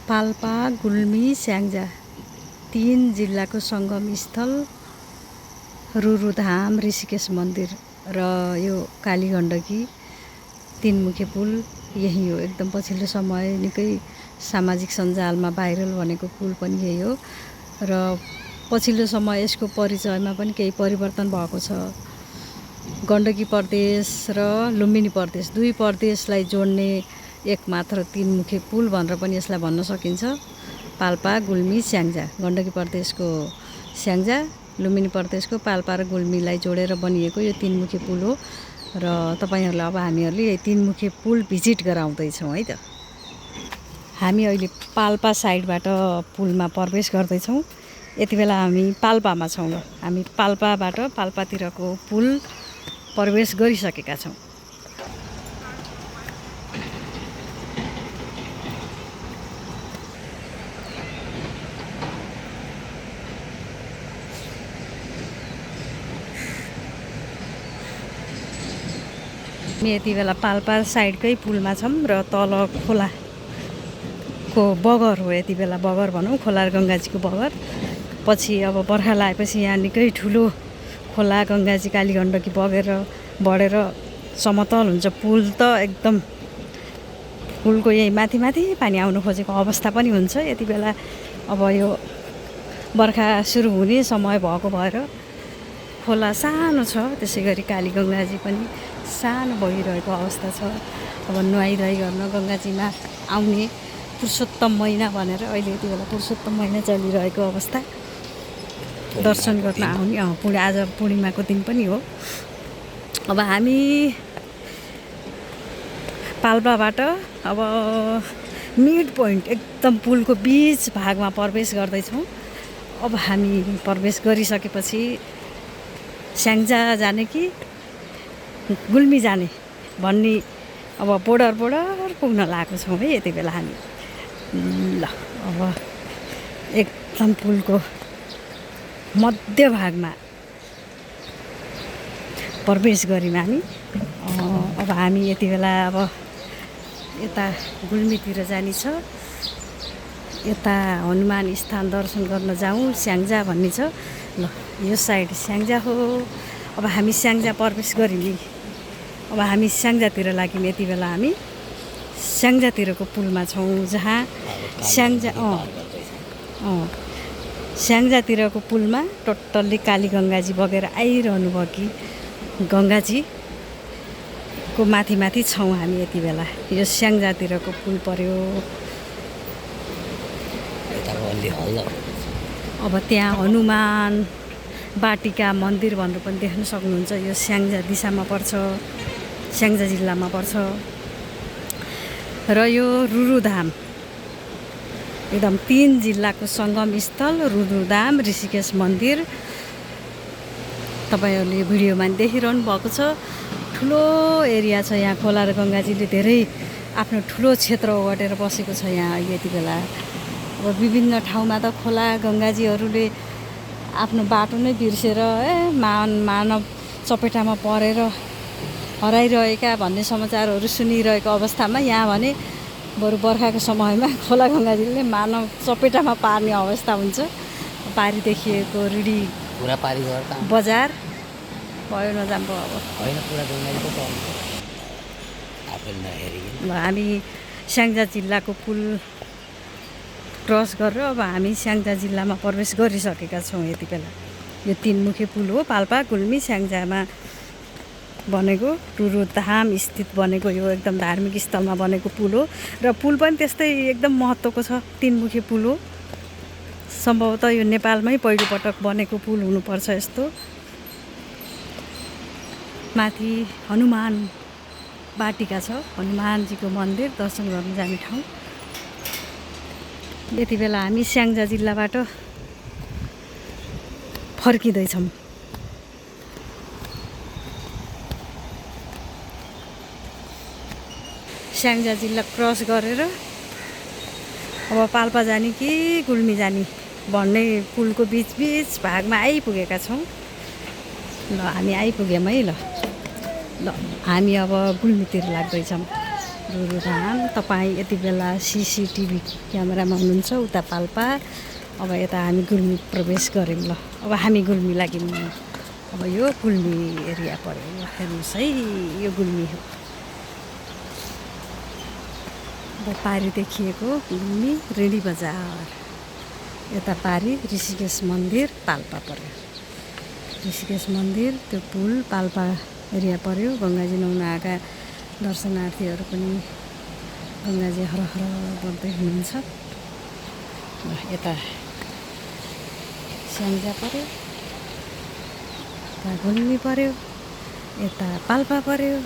पाल्पा, गुल्मी, स्याङ्जा 3 जिल्लाको सङ्गम स्थल रुरुधाम ऋषिकेश मन्दिर र यो कालीगण्डकी 3 मुखे पुल यही हो। एकदम पछिल्लो समय निकै सामाजिक सञ्जालमा भाइरल बनेको पुल पनि यही हो र पछिल्लो समय यसको परिचयमा पनि केही परिवर्तन भएको छ। गण्डकी प्रदेश र लुम्बिनी प्रदेश दुई प्रदेशलाई जोड्ने एकमात्र 3 मुखे पुल भनेर पनि यसलाई भन्न सकिन्छ। पाल्पा, गुल्मी, स्याङ्जा गण्डकी प्रदेशको स्याङ्जा, लुम्बिनी प्रदेशको पाल्पा र गुल्मीलाई जोडेर बनिएको यो 3 मुखे पुल हो र तपाईहरुलाई अब हामीहरूले यही 3 मुखे पुल भिजिट गराउँदैछौँ है त। हामी अहिले पाल्पा साइडबाट पुलमा प्रवेश गर्दैछौँ। यति बेला हामी पाल्पामा छौँ। हामी पाल्पाबाट पाल्पातिरको पुल प्रवेश गरिसकेका छौँ। हामी यति बेला पाल्पा साइडकै पुलमा छौँ र तल खोलाको बगर हो। यति बेला बगर भनौँ, खोला गङ्गाजीको बगर। पछि अब बर्खा लागेपछि यहाँ निकै ठुलो खोला गङ्गाजी कालीगण्डकी बढेर समतल हुन्छ। पुल त एकदम पुलको यही माथि माथि पानी आउनु खोजेको अवस्था पनि हुन्छ। यति बेला अब यो बर्खा सुरु हुने समय भएको भएर खोला सानो छ, त्यसै गरी कालीगङ्गाजी पनि सानो बगिरहेको अवस्था छ। अब नुहाइधुवाइ गर्न गङ्गाजीमा आउने पुरुषोत्तम महिना भनेर अहिले यति बेला पुरुषोत्तम महिना चलिरहेको अवस्था। दर्शन गर्न आउने आज पूर्णिमाको दिन पनि हो। अब हामी पाल्पाबाट अब मिड पोइन्ट एकदम पुलको बीच भागमा प्रवेश गर्दैछौँ। अब हामी प्रवेश गरिसकेपछि स्याङ्जा जाने कि गुल्मी जाने भन्ने अब बोर्डर पुग्न लागेको छौँ है यति बेला हामी। ल अब एकदम पुलको मध्य भागमा प्रवेश गऱ्यौँ हामी। अब हामी यति बेला अब यता गुल्मीतिर जाने छ। यता हनुमान स्थान दर्शन गर्न जाउँ, स्याङ्जा भन्ने छ। ल यो साइड स्याङ्जा हो। अब हामी स्याङ्जा प्रवेश गऱ्यौँ। अब हामी स्याङ्जातिर लाग्यौँ। यति बेला हामी स्याङ्जातिरको पुलमा छौँ, जहाँ स्याङ्जातिरको पुलमा टोटल्ली कालीगङ्गाजी बगेर आइरहनु भयो कि गङ्गाजीको माथि माथि छौँ हामी यति बेला। यो स्याङ्जातिरको पुल पर्यो। अब त्यहाँ हनुमान बाटिका मन्दिर भनेर पनि देख्न सक्नुहुन्छ। यो स्याङ्जा दिशामा पर्छ, स्याङ्जा जिल्लामा पर्छ र यो रुरुधाम एकदम 3 जिल्लाको सङ्गम स्थल रुरुधाम ऋषिकेश मन्दिर। तपाईँहरूले भिडियोमा देखिरहनु भएको छ। ठुलो एरिया छ यहाँ। खोला र गङ्गाजीले धेरै आफ्नो ठुलो क्षेत्र ओगटेर बसेको छ यहाँ यति बेला। अब विभिन्न ठाउँमा त खोला गङ्गाजीहरूले आफ्नो बाटो नै बिर्सेर मानव चपेटामा परेर हराइरहेका भन्ने समाचारहरू सुनिरहेको अवस्थामा यहाँ भने बरु बर्खाको समयमा खोला गङ्गाजीले मानव चपेटामा पार्ने अवस्था हुन्छ। पारी देखिएको रिडी पुरा पारी बजार भयो नजाम्रो अब होइन, पुरा गङ्गाजीको आफैले नहेरिकन हामी स्याङ्जा जिल्लाको पुल क्रस गरेर अब हामी स्याङ्जा जिल्लामा प्रवेश गरिसकेका छौँ यति बेला। यो 3 मुखे पुल हो। पाल्पा, गुल्मी, स्याङ्जामा बनेको रुरुधाम स्थित बनेको यो एकदम धार्मिक स्थलमा बनेको पुल हो र पुल पनि त्यस्तै एकदम महत्त्वको छ। 3 मुखे पुल हो। सम्भवतः यो नेपालमै पहिलोपटक बनेको पुल हुनुपर्छ यस्तो। माथि हनुमान बाटिका छ, हनुमानजीको मन्दिर दर्शन गर्न जाने ठाउँ। यति बेला हामी स्याङ्जा जिल्लाबाट फर्किँदैछौँ। स्याङ्जा जिल्ला क्रस गरेर अब पाल्पा जाने कि गुल्मी जाने भन्ने पुलको बीच भागमा आइपुगेका छौँ। ल हामी आइपुग्यौँ है। ल हामी अब गुल्मीतिर लाग्दैछौँ। रुरु धाम। तपाईँ यति बेला CCTV क्यामेरामा हुनुहुन्छ उता पाल्पा। अब यता हामी गुल्मी प्रवेश गऱ्यौँ ल। अब हामी गुल्मी लाग्यौँ। अब यो गुल्मी एरिया पऱ्यो। ल हेर्नुहोस् है, यो गुल्मी हो। अब पारी देखिएको गुल्मी रेडी बजार। यता पारी ऋषिकेश मन्दिर पाल्पा पऱ्यो। ऋषिकेश मन्दिर त्यो पुल पाल्पा एरिया पऱ्यो। गङ्गाजी नुहाउन आएका दर्शनार्थीहरू पनि गङ्गाजी हर हर गर्दै हुनुहुन्छ। यता स्याङ्जा पऱ्यो, यता गुल्मी पऱ्यो, यता पाल्पा पऱ्यो।